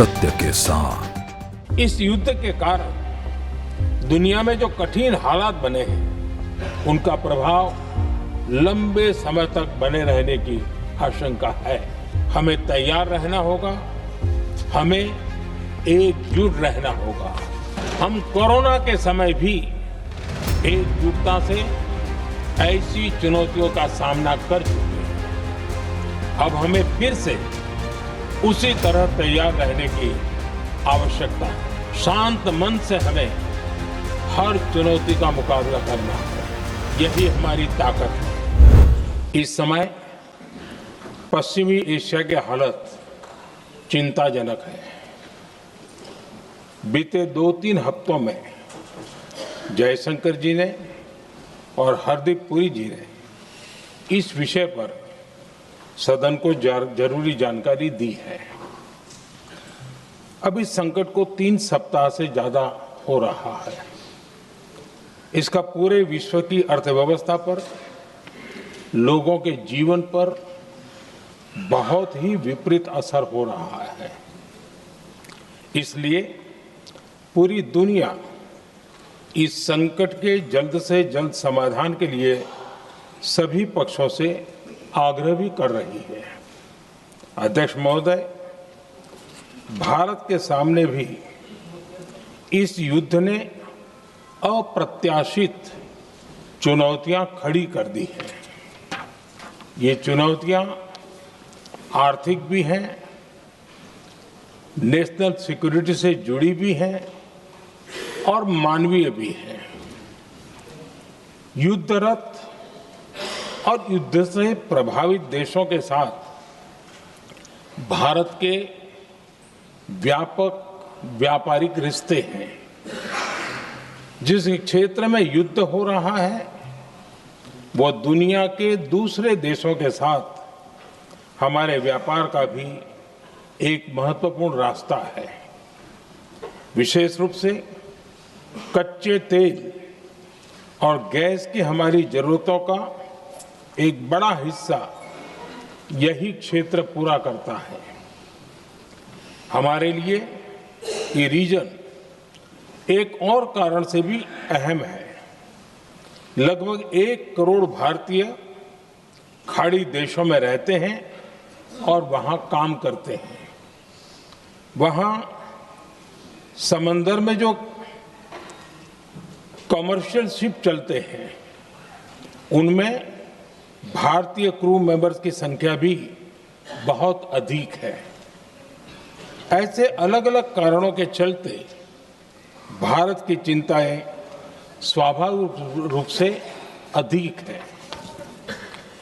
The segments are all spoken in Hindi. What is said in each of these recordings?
सत्य के साथ। इस युद्ध के कारण दुनिया में जो कठिन हालात बने हैं, उनका प्रभाव लंबे समय तक बने रहने की आशंका है। हमें तैयार रहना होगा, हमें एकजुट रहना होगा। हम कोरोना के समय भी एकजुटता से ऐसी चुनौतियों का सामना कर चुके हैं। अब हमें फिर से उसी तरह तैयार रहने की आवश्यकता है। शांत मन से हमें हर चुनौती का मुकाबला करना है, यही हमारी ताकत है। इस समय पश्चिमी एशिया की हालत चिंताजनक है। बीते 2-3 हफ्तों में जयशंकर जी ने और हरदीप पुरी जी ने इस विषय पर सदन को जरूरी जानकारी दी है। अब इस संकट को 3 सप्ताह से ज्यादा हो रहा है। इसका पूरे विश्व की अर्थव्यवस्था पर, लोगों के जीवन पर बहुत ही विपरीत असर हो रहा है। इसलिए पूरी दुनिया इस संकट के जल्द से जल्द समाधान के लिए सभी पक्षों से आग्रह भी कर रही है। अध्यक्ष महोदय, भारत के सामने भी इस युद्ध ने अप्रत्याशित चुनौतियां खड़ी कर दी हैं। ये चुनौतियां आर्थिक भी हैं, नेशनल सिक्योरिटी से जुड़ी भी हैं और मानवीय भी हैं। युद्धरत और युद्ध से प्रभावित देशों के साथ भारत के व्यापक व्यापारिक रिश्ते हैं। जिस क्षेत्र में युद्ध हो रहा है, वो दुनिया के दूसरे देशों के साथ हमारे व्यापार का भी एक महत्वपूर्ण रास्ता है। विशेष रूप से कच्चे तेल और गैस की हमारी जरूरतों का एक बड़ा हिस्सा यही क्षेत्र पूरा करता है। हमारे लिए ये रीजन एक और कारण से भी अहम है। लगभग 1 करोड़ भारतीय खाड़ी देशों में रहते हैं और वहां काम करते हैं। वहां समंदर में जो कमर्शियल शिप चलते हैं, उनमें भारतीय क्रू मेंबर्स की संख्या भी बहुत अधिक है। ऐसे अलग अलग कारणों के चलते भारत की चिंताएं स्वाभाविक रूप से अधिक है।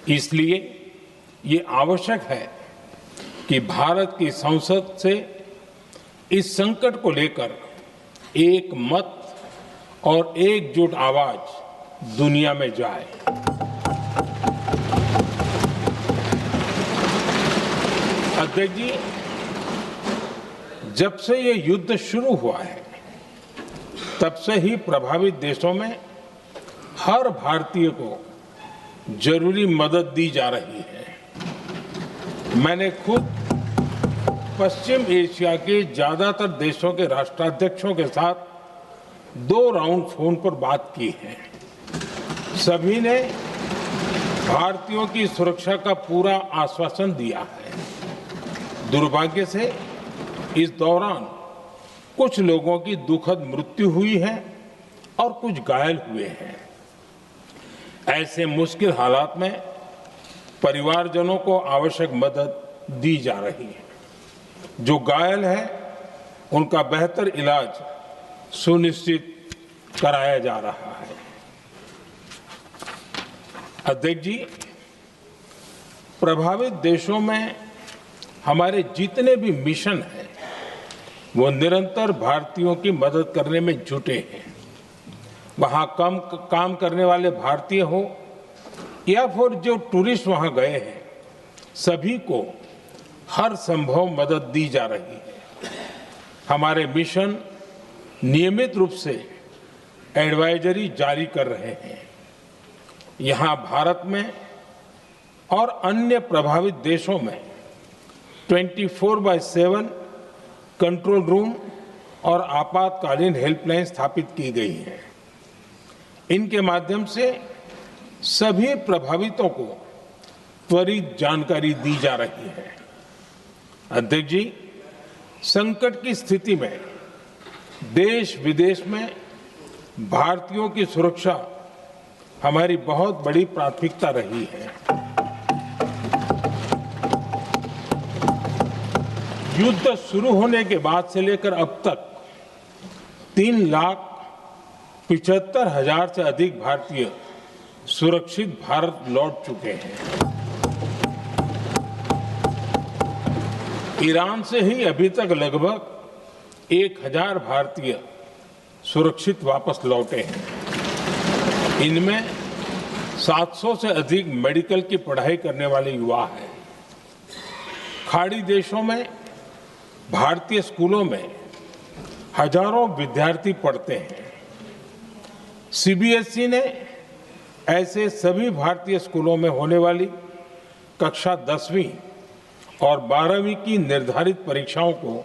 इसलिए ये आवश्यक है कि भारत की संसद से इस संकट को लेकर एक मत और एकजुट आवाज दुनिया में जाए। अध्यक्ष जी, जब से ये युद्ध शुरू हुआ है, तब से ही प्रभावित देशों में हर भारतीय को जरूरी मदद दी जा रही है। मैंने खुद पश्चिम एशिया के ज्यादातर देशों के राष्ट्राध्यक्षों के साथ 2 राउंड फोन पर बात की है। सभी ने भारतीयों की सुरक्षा का पूरा आश्वासन दिया है। दुर्भाग्य से इस दौरान कुछ लोगों की दुखद मृत्यु हुई है और कुछ घायल हुए हैं। ऐसे मुश्किल हालात में परिवारजनों को आवश्यक मदद दी जा रही है। जो घायल है, उनका बेहतर इलाज सुनिश्चित कराया जा रहा है। अध्यक्ष जी, प्रभावित देशों में हमारे जितने भी मिशन हैं, वो निरंतर भारतीयों की मदद करने में जुटे हैं। वहां काम करने वाले भारतीय हो या फिर जो टूरिस्ट वहां गए हैं, सभी को हर संभव मदद दी जा रही है। हमारे मिशन नियमित रूप से एडवाइजरी जारी कर रहे हैं। यहां भारत में और अन्य प्रभावित देशों में 24/7 कंट्रोल रूम और आपातकालीन हेल्पलाइन स्थापित की गई हैं। इनके माध्यम से सभी प्रभावितों को त्वरित जानकारी दी जा रही है। अध्यक्ष जी, संकट की स्थिति में देश विदेश में भारतीयों की सुरक्षा हमारी बहुत बड़ी प्राथमिकता रही है। युद्ध शुरू होने के बाद से लेकर अब तक 3,75,000 से अधिक भारतीय सुरक्षित भारत लौट चुके हैं। ईरान से ही अभी तक लगभग 1,000 भारतीय सुरक्षित वापस लौटे हैं। इनमें 700 से अधिक मेडिकल की पढ़ाई करने वाले युवा हैं। खाड़ी देशों में भारतीय स्कूलों में हजारों विद्यार्थी पढ़ते हैं। सीबीएसई ने ऐसे सभी भारतीय स्कूलों में होने वाली कक्षा 10वीं और 12वीं की निर्धारित परीक्षाओं को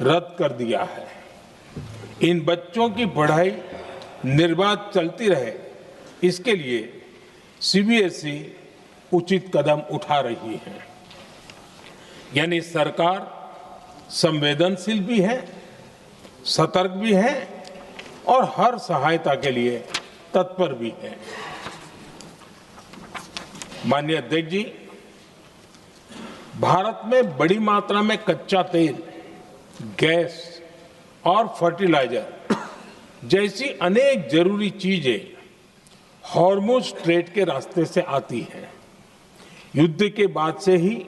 रद्द कर दिया है। इन बच्चों की पढ़ाई निर्बाध चलती रहे, इसके लिए सीबीएसई उचित कदम उठा रही है। यानी सरकार संवेदनशील भी है, सतर्क भी है और हर सहायता के लिए तत्पर भी है। माननीय अध्यक्ष जी, भारत में बड़ी मात्रा में कच्चा तेल, गैस और फर्टिलाइजर जैसी अनेक जरूरी चीजें हॉर्मुज स्ट्रेट के रास्ते से आती हैं। युद्ध के बाद से ही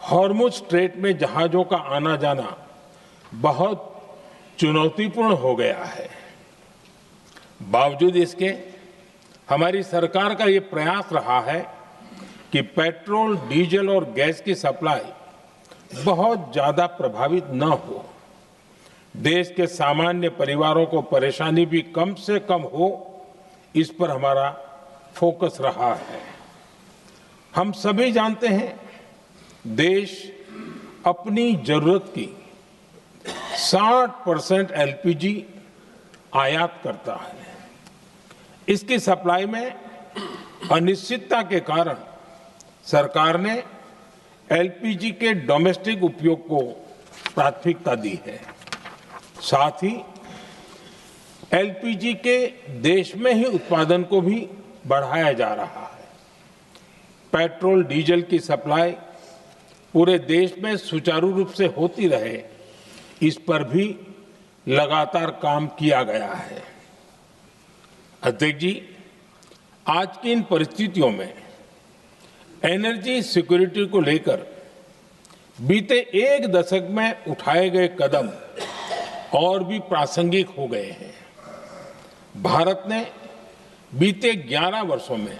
हॉर्मुज स्ट्रेट में जहाजों का आना जाना बहुत चुनौतीपूर्ण हो गया है। बावजूद इसके हमारी सरकार का ये प्रयास रहा है कि पेट्रोल, डीजल और गैस की सप्लाई बहुत ज्यादा प्रभावित न हो। देश के सामान्य परिवारों को परेशानी भी कम से कम हो, इस पर हमारा फोकस रहा है। हम सभी जानते हैं, देश अपनी जरूरत की 60% एलपीजी आयात करता है। इसकी सप्लाई में अनिश्चितता के कारण सरकार ने एलपीजी के डोमेस्टिक उपयोग को प्राथमिकता दी है। साथ ही एलपीजी के देश में ही उत्पादन को भी बढ़ाया जा रहा है। पेट्रोल, डीजल की सप्लाई पूरे देश में सुचारू रूप से होती रहे, इस पर भी लगातार काम किया गया है। अध्यक्ष जी, आज की इन परिस्थितियों में एनर्जी सिक्योरिटी को लेकर बीते एक दशक में उठाए गए कदम और भी प्रासंगिक हो गए हैं। भारत ने बीते 11 वर्षों में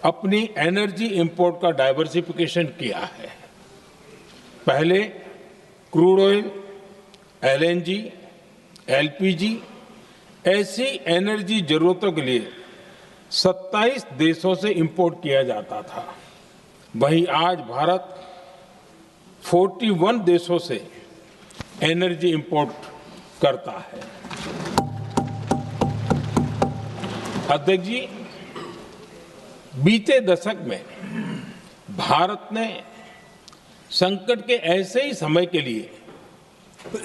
अपनी एनर्जी इंपोर्ट का डाइवर्सिफिकेशन किया है। पहले क्रूड ऑयल, एलएनजी, एलपीजी ऐसी एनर्जी जरूरतों के लिए 27 देशों से इंपोर्ट किया जाता था। वहीं आज भारत 41 देशों से एनर्जी इंपोर्ट करता है। अध्यक्ष जी, बीते दशक में भारत ने संकट के ऐसे ही समय के लिए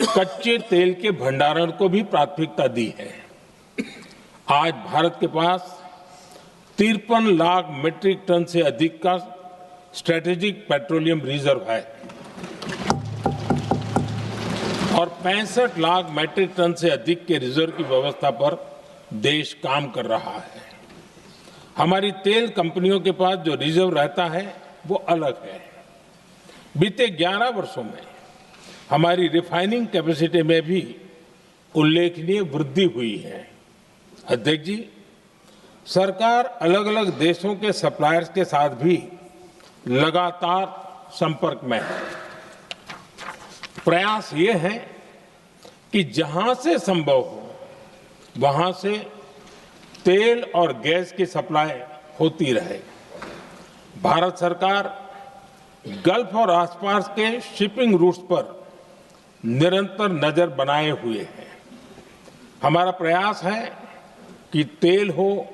कच्चे तेल के भंडारण को भी प्राथमिकता दी है। आज भारत के पास 53 लाख मीट्रिक टन से अधिक का स्ट्रेटेजिक पेट्रोलियम रिजर्व है और 65 लाख मीट्रिक टन से अधिक के रिजर्व की व्यवस्था पर देश काम कर रहा है। हमारी तेल कंपनियों के पास जो रिजर्व रहता है वो अलग है। बीते 11 वर्षों में हमारी रिफाइनिंग कैपेसिटी में भी उल्लेखनीय वृद्धि हुई है। अध्यक्ष जी, सरकार अलग अलग देशों के सप्लायर्स के साथ भी लगातार संपर्क में है। प्रयास ये है कि जहां से संभव हो वहां से तेल और गैस की सप्लाई होती रहे। भारत सरकार गल्फ और आसपास के शिपिंग रूट्स पर निरंतर नजर बनाए हुए हैं। हमारा प्रयास है कि तेल हो,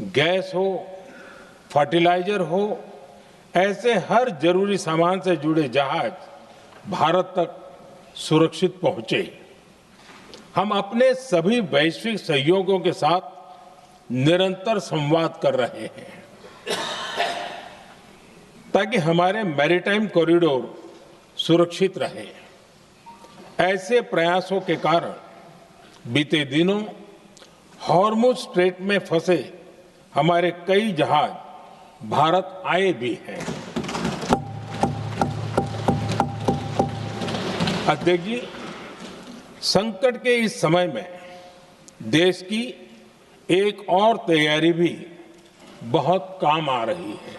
गैस हो, फर्टिलाइजर हो, ऐसे हर जरूरी सामान से जुड़े जहाज भारत तक सुरक्षित पहुंचे। हम अपने सभी वैश्विक सहयोगियों के साथ निरंतर संवाद कर रहे हैं ताकि हमारे मैरीटाइम कॉरिडोर सुरक्षित रहे। ऐसे प्रयासों के कारण बीते दिनों हॉर्मुज स्ट्रेट में फंसे हमारे कई जहाज भारत आए भी हैं। अध्यक्ष जी, संकट के इस समय में देश की एक और तैयारी भी बहुत काम आ रही है।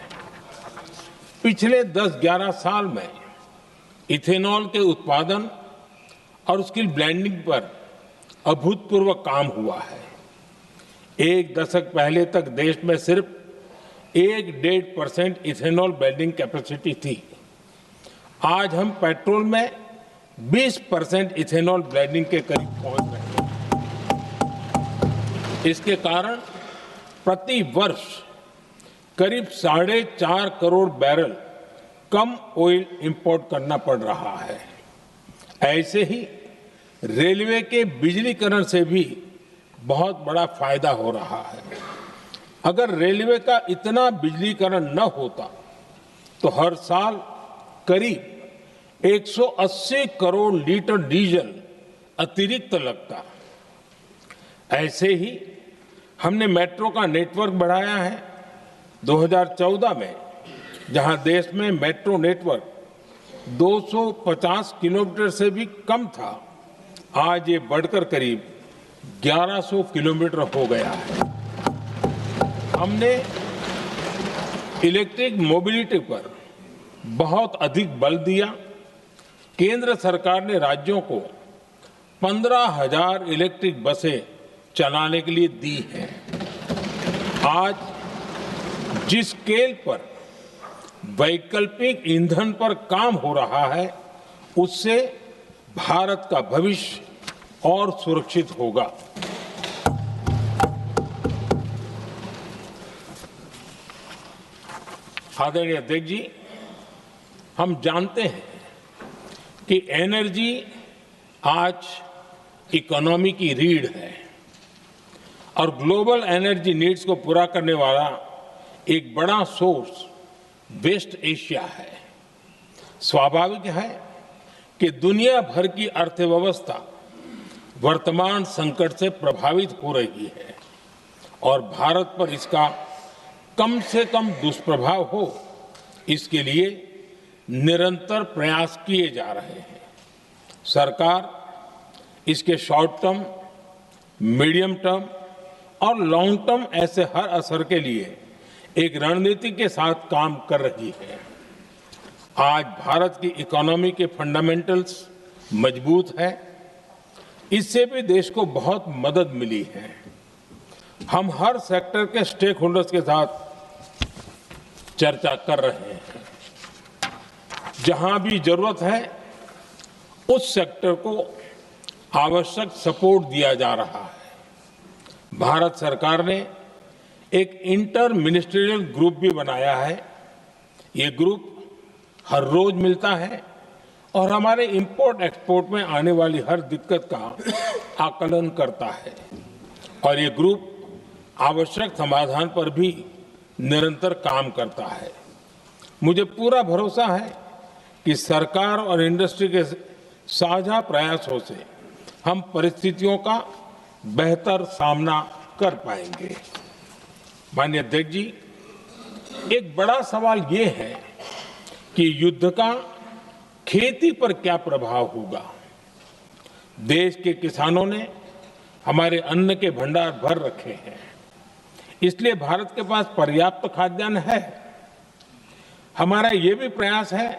पिछले 10-11 साल में इथेनॉल के उत्पादन और उसकी ब्लेंडिंग पर अभूतपूर्व काम हुआ है। एक दशक पहले तक देश में सिर्फ 1-1.5% इथेनॉल ब्लेंडिंग कैपेसिटी थी। आज हम पेट्रोल में 20% इथेनॉल ब्लेंडिंग के करीब पहुंच रहे हैं। इसके कारण प्रति वर्ष करीब 4.5 करोड़ बैरल कम ऑयल इंपोर्ट करना पड़ रहा है। ऐसे ही रेलवे के बिजलीकरण से भी बहुत बड़ा फायदा हो रहा है। अगर रेलवे का इतना बिजलीकरण न होता तो हर साल करीब 180 करोड़ लीटर डीजल अतिरिक्त लगता। ऐसे ही हमने मेट्रो का नेटवर्क बढ़ाया है। 2014 में जहां देश में मेट्रो नेटवर्क 250 किलोमीटर से भी कम था, आज ये बढ़कर करीब 1100 किलोमीटर हो गया है। हमने इलेक्ट्रिक मोबिलिटी पर बहुत अधिक बल दिया। केंद्र सरकार ने राज्यों को 15,000 इलेक्ट्रिक बसें चलाने के लिए दी हैं। आज जिस स्केल पर वैकल्पिक ईंधन पर काम हो रहा है, उससे भारत का भविष्य और सुरक्षित होगा। आदरणीय अध्यक्ष जी, हम जानते हैं कि एनर्जी आज इकोनॉमी की रीढ़ है और ग्लोबल एनर्जी नीड्स को पूरा करने वाला एक बड़ा सोर्स वेस्ट एशिया है। स्वाभाविक है कि दुनिया भर की अर्थव्यवस्था वर्तमान संकट से प्रभावित हो रही है और भारत पर इसका कम से कम दुष्प्रभाव हो, इसके लिए निरंतर प्रयास किए जा रहे हैं। सरकार इसके शॉर्ट टर्म, मीडियम टर्म और लॉन्ग टर्म ऐसे हर असर के लिए एक रणनीति के साथ काम कर रही है। आज भारत की इकोनॉमी के फंडामेंटल्स मजबूत है। इससे भी देश को बहुत मदद मिली है। हम हर सेक्टर के स्टेक होल्डर्स के साथ चर्चा कर रहे हैं। जहां भी जरूरत है उस सेक्टर को आवश्यक सपोर्ट दिया जा रहा है। भारत सरकार ने एक इंटर मिनिस्ट्रियल ग्रुप भी बनाया है। ये ग्रुप हर रोज मिलता है और हमारे इंपोर्ट एक्सपोर्ट में आने वाली हर दिक्कत का आकलन करता है और ये ग्रुप आवश्यक समाधान पर भी निरंतर काम करता है। मुझे पूरा भरोसा है कि सरकार और इंडस्ट्री के साझा प्रयासों से हम परिस्थितियों का बेहतर सामना कर पाएंगे। माननीय अध्यक्ष जी, एक बड़ा सवाल ये है कि युद्ध का खेती पर क्या प्रभाव होगा। देश के किसानों ने हमारे अन्न के भंडार भर रखे हैं, इसलिए भारत के पास पर्याप्त खाद्यान्न है। हमारा ये भी प्रयास है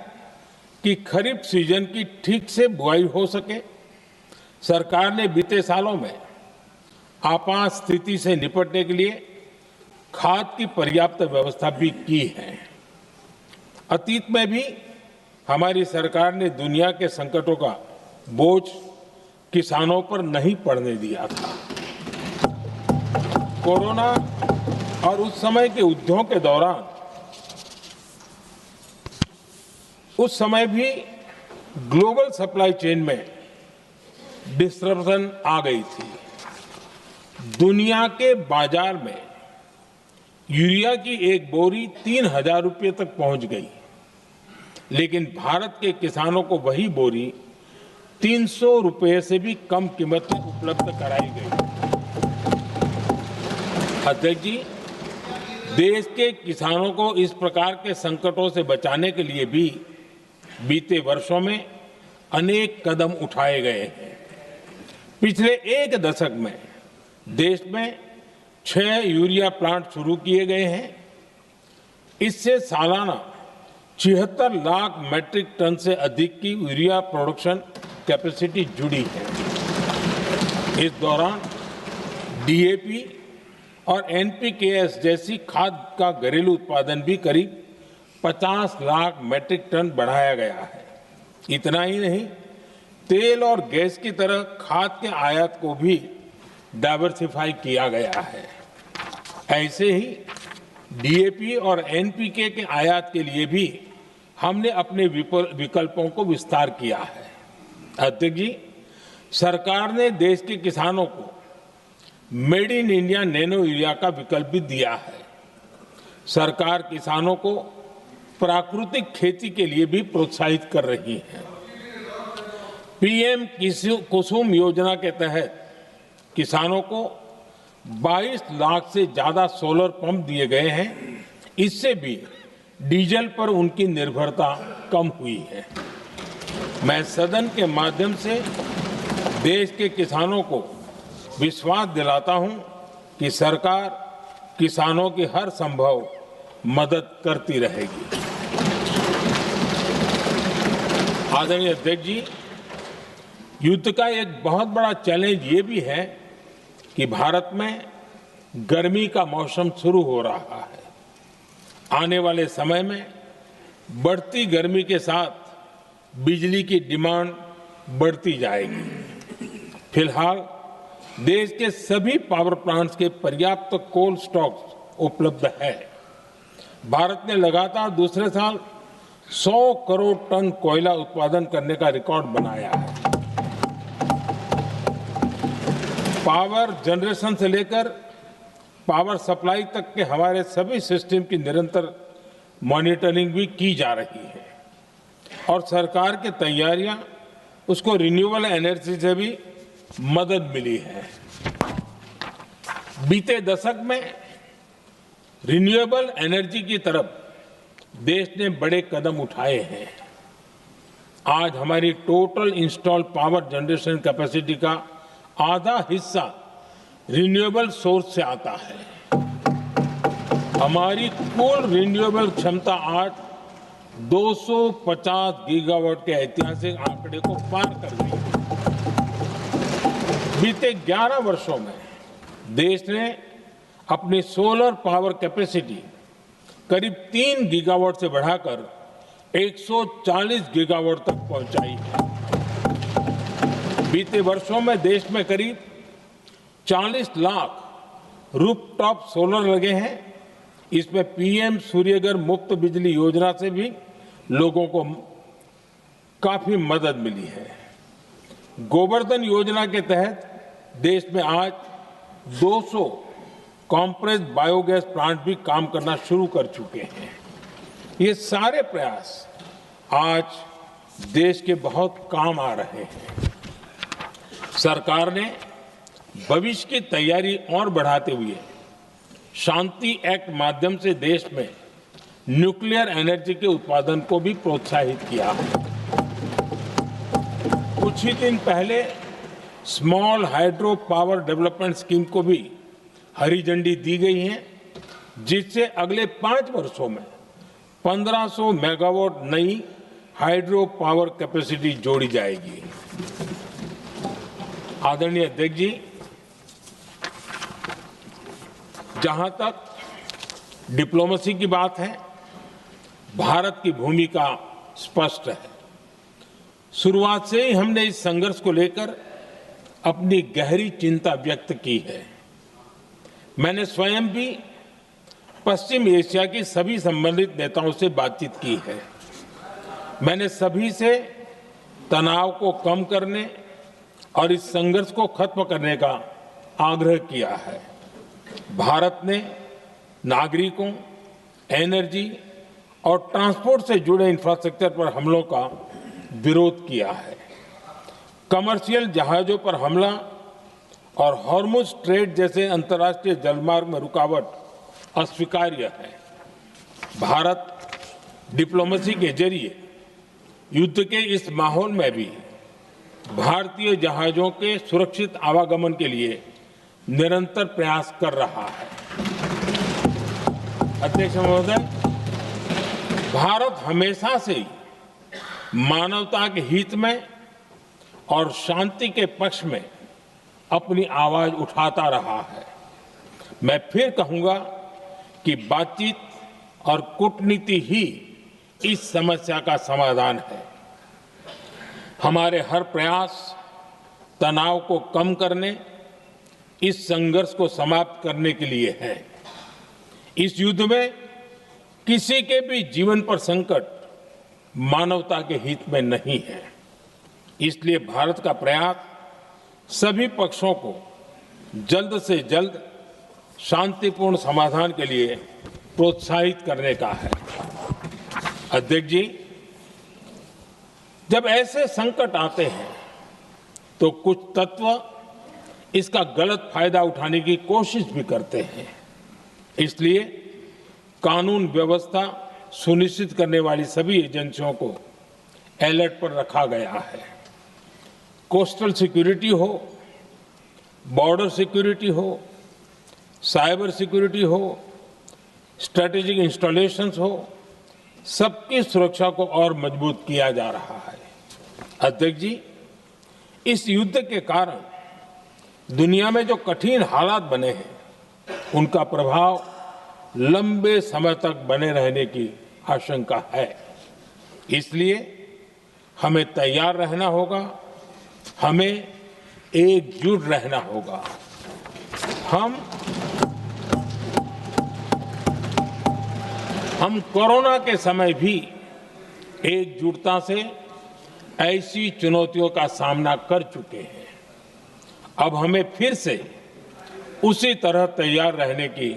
कि खरीफ सीजन की ठीक से बुआई हो सके। सरकार ने बीते सालों में आपात स्थिति से निपटने के लिए खाद की पर्याप्त व्यवस्था भी की है। अतीत में भी हमारी सरकार ने दुनिया के संकटों का बोझ किसानों पर नहीं पड़ने दिया था। कोरोना और उस समय के युद्धों के दौरान उस समय भी ग्लोबल सप्लाई चेन में डिस्टरप्शन आ गई थी। दुनिया के बाजार में यूरिया की एक बोरी 3,000 रुपये तक पहुंच गई, लेकिन भारत के किसानों को वही बोरी 300 रुपये से भी कम कीमत में उपलब्ध कराई गई। अध्यक्ष जी, देश के किसानों को इस प्रकार के संकटों से बचाने के लिए भी बीते वर्षों में अनेक कदम उठाए गए हैं। पिछले एक दशक में देश में 6 यूरिया प्लांट शुरू किए गए हैं। इससे सालाना 76 लाख मैट्रिक टन से अधिक की यूरिया प्रोडक्शन कैपेसिटी जुड़ी है। इस दौरान डीएपी और एनपीकेएस जैसी खाद का घरेलू उत्पादन भी करीब 50 लाख मैट्रिक टन बढ़ाया गया है। इतना ही नहीं, तेल और गैस की तरह खाद के आयात को भी डाइवर्सिफाई किया गया है। ऐसे ही डीएपी और एनपीके के आयात के लिए भी हमने अपने विकल्पों को विस्तार किया है। अध्यक्ष जी, सरकार ने देश के किसानों को made in India nano urea का विकल्प भी दिया है। सरकार किसानों को प्राकृतिक खेती के लिए भी प्रोत्साहित कर रही है। पीएम कुसुम योजना के तहत किसानों को 22 लाख से ज्यादा सोलर पंप दिए गए हैं। इससे भी डीजल पर उनकी निर्भरता कम हुई है। मैं सदन के माध्यम से देश के किसानों को विश्वास दिलाता हूं कि सरकार किसानों की हर संभव मदद करती रहेगी। आदरणीय अध्यक्ष जी, युद्ध का एक बहुत बड़ा चैलेंज ये भी है कि भारत में गर्मी का मौसम शुरू हो रहा है। आने वाले समय में बढ़ती गर्मी के साथ बिजली की डिमांड बढ़ती जाएगी। फिलहाल देश के सभी पावर प्लांट्स के पर्याप्त कोल स्टॉक उपलब्ध है। भारत ने लगातार दूसरे साल 100 करोड़ टन कोयला उत्पादन करने का रिकॉर्ड बनाया है। पावर जनरेशन से लेकर पावर सप्लाई तक के हमारे सभी सिस्टम की निरंतर मॉनिटरिंग भी की जा रही है और सरकार की तैयारियां उसको रिन्यूएबल एनर्जी से भी मदद मिली है। बीते दशक में रिन्यूएबल एनर्जी की तरफ देश ने बड़े कदम उठाए हैं। आज हमारी total installed power generation capacity का आधा हिस्सा रिन्यूएबल सोर्स से आता है। हमारी कुल रिन्यूएबल क्षमता आज 250 गीगावाट के ऐतिहासिक आंकड़े को पार कर गई है। बीते 11 वर्षों में देश ने अपनी सोलर पावर कैपेसिटी करीब 3 गीगावाट से बढ़ाकर 140 गीगावाट तक पहुंचाई है। बीते वर्षों में देश में करीब 40 लाख रूफटॉप सोलर लगे हैं। इसमें पीएम सूर्यघर मुफ्त बिजली योजना से भी लोगों को काफी मदद मिली है। गोवर्धन योजना के तहत देश में आज 200 कॉम्प्रेस्ड बायोगैस प्लांट भी काम करना शुरू कर चुके हैं। ये सारे प्रयास आज देश के बहुत काम आ रहे हैं। सरकार ने भविष्य की तैयारी और बढ़ाते हुए शांति एक्ट माध्यम से देश में न्यूक्लियर एनर्जी के उत्पादन को भी प्रोत्साहित किया है। कुछ ही दिन पहले small hydro power development scheme को भी हरी झंडी दी गई है, जिससे अगले 5 वर्षों में 1500 मेगावाट नई हाइड्रो पावर कैपेसिटी जोड़ी जाएगी। आदरणीय अध्यक्ष जी, जहां तक डिप्लोमेसी की बात है, भारत की भूमिका स्पष्ट है। शुरुआत से ही हमने इस संघर्ष को लेकर अपनी गहरी चिंता व्यक्त की है। मैंने स्वयं भी पश्चिम एशिया की सभी संबंधित नेताओं से बातचीत की है। मैंने सभी से तनाव को कम करने और इस संघर्ष को खत्म करने का आग्रह किया है। भारत ने नागरिकों, एनर्जी और ट्रांसपोर्ट से जुड़े इंफ्रास्ट्रक्चर पर हमलों का विरोध किया है। कमर्शियल जहाजों पर हमला और हॉर्मुज स्ट्रेट जैसे अंतर्राष्ट्रीय जलमार्ग में रुकावट अस्वीकार्य है। भारत डिप्लोमेसी के जरिए युद्ध के इस माहौल में भी भारतीय जहाजों के सुरक्षित आवागमन के लिए निरंतर प्रयास कर रहा है। अध्यक्ष महोदय, भारत हमेशा से ही मानवता के हित में और शांति के पक्ष में अपनी आवाज उठाता रहा है। मैं फिर कहूंगा कि बातचीत और कूटनीति ही इस समस्या का समाधान है। हमारे हर प्रयास तनाव को कम करने, इस संघर्ष को समाप्त करने के लिए है। इस युद्ध में किसी के भी जीवन पर संकट मानवता के हित में नहीं है। इसलिए भारत का प्रयास सभी पक्षों को जल्द से जल्द शांतिपूर्ण समाधान के लिए प्रोत्साहित करने का है। अध्यक्ष जी, जब ऐसे संकट आते हैं तो कुछ तत्व इसका गलत फायदा उठाने की कोशिश भी करते हैं। इसलिए कानून व्यवस्था सुनिश्चित करने वाली सभी एजेंसियों को अलर्ट पर रखा गया है। कोस्टल सिक्योरिटी हो, बॉर्डर सिक्योरिटी हो, साइबर सिक्योरिटी हो, स्ट्रेटेजिक इंस्टॉलेशंस हो, सबकी सुरक्षा को और मजबूत किया जा रहा है। अध्यक्ष जी, इस युद्ध के कारण दुनिया में जो कठिन हालात बने हैं, उनका प्रभाव लंबे समय तक बने रहने की आशंका है। इसलिए हमें तैयार रहना होगा, हमें एकजुट रहना होगा। हम कोरोना के समय भी एकजुटता से ऐसी चुनौतियों का सामना कर चुके हैं। अब हमें फिर से उसी तरह तैयार रहने की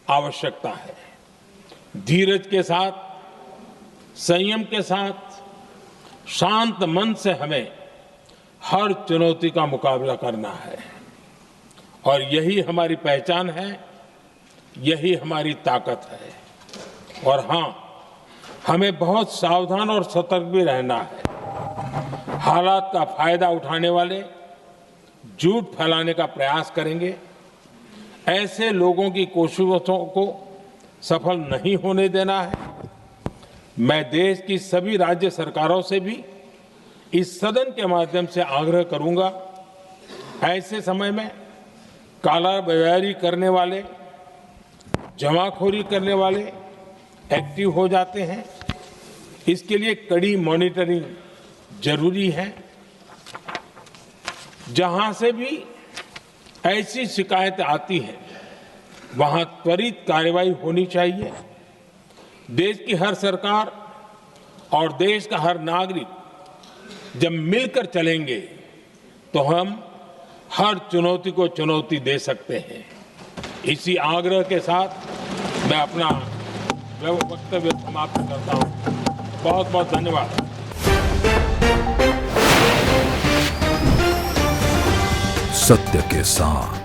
आवश्यकता है। धीरज के साथ, संयम के साथ, शांत मन से हमें हर चुनौती का मुकाबला करना है और यही हमारी पहचान है, यही हमारी ताकत है। और हां, हमें बहुत सावधान और सतर्क भी रहना है। हालात का फायदा उठाने वाले झूठ फैलाने का प्रयास करेंगे, ऐसे लोगों की कोशिशों को सफल नहीं होने देना है। मैं देश की सभी राज्य सरकारों से भी इस सदन के माध्यम से आग्रह करूंगा, ऐसे समय में कालाबाजारी करने वाले, जमाखोरी करने वाले एक्टिव हो जाते हैं। इसके लिए कड़ी मॉनिटरिंग जरूरी है। जहां से भी ऐसी शिकायतें आती हैं, वहां त्वरित कार्रवाई होनी चाहिए। देश की हर सरकार और देश का हर नागरिक जब मिलकर चलेंगे तो हम हर चुनौती को चुनौती दे सकते हैं। इसी आग्रह के साथ मैं अपना वक्तव्य समाप्त करता हूं। बहुत बहुत धन्यवाद। सत्य के साथ।